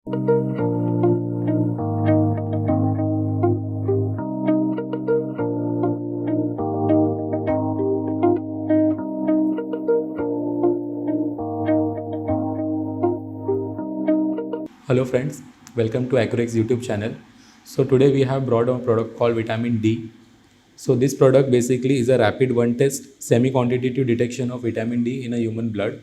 Hello friends, welcome to Accurex YouTube channel. So today we have brought a product called vitamin D. So this product basically is a rapid one test semi-quantitative detection of vitamin D in a human blood.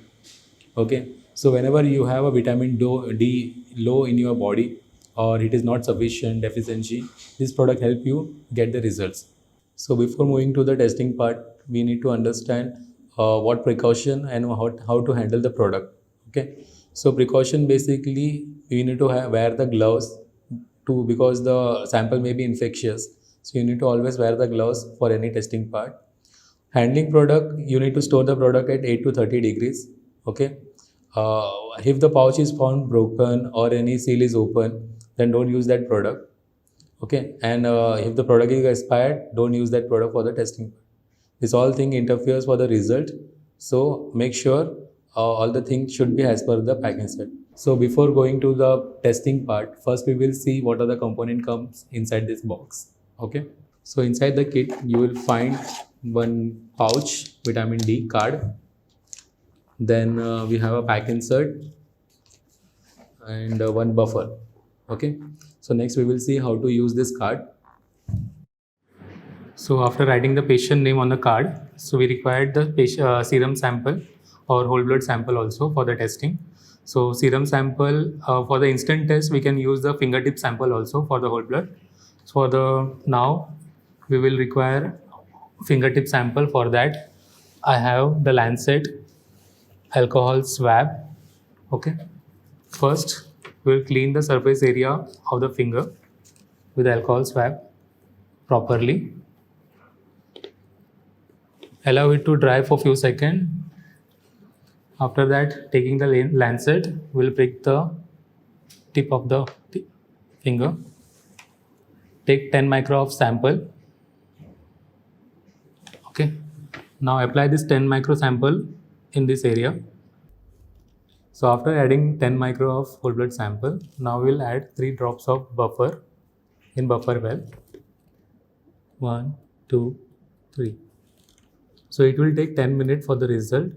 Okay, so whenever you have a vitamin D low in your body or it is not sufficient deficiency, this product help you get the results. So before moving to the testing part, we need to understand what precaution and how to handle the product. Okay, so precaution basically you need to wear the gloves to because the sample may be infectious. So you need to always wear the gloves for any testing part. Handling product, you need to store the product at 8 to 30 degrees. Okay, if the pouch is found broken or any seal is open, then don't use that product. Okay, and if the product is expired, don't use that product for the testing. This all thing interferes for the result, so make sure all the things should be as per the packing set. So before going to the testing part, first we will see what are the component comes inside this box. Okay, so inside the kit you will find one pouch vitamin D card, then we have a pack insert and one buffer. Okay, so next we will see how to use this card. So after writing the patient name on the card, so we required the serum sample or whole blood sample also for the testing. So serum sample for the instant test, we can use the fingertip sample also for the whole blood. So for the now, we will require fingertip sample. For that, I have the lancet alcohol swab. Okay, first we will clean the surface area of the finger with alcohol swab properly. Allow it to dry for few seconds. After that, taking the lancet, we'll prick the tip of the finger. Take 10 micro of sample. Okay. Now apply this 10 micro sample in this area. So after adding 10 micro of whole blood sample, now we'll add 3 drops of buffer in buffer well. 1, 2, 3. So it will take 10 minutes for the result.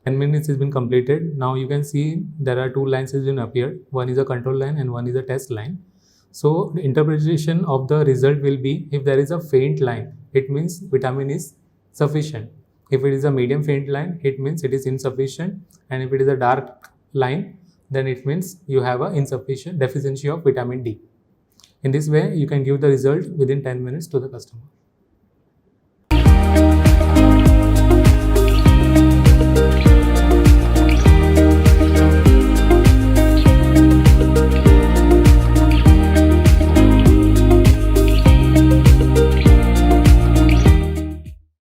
10 minutes has been completed. Now you can see there are 2 lines has been appeared. One is a control line and one is a test line. So the interpretation of the result will be, if there is a faint line, it means vitamin is sufficient. If it is a medium faint line, it means it is insufficient. And if it is a dark line, then it means you have a insufficient deficiency of vitamin D. In this way, you can give the result within 10 minutes to the customer.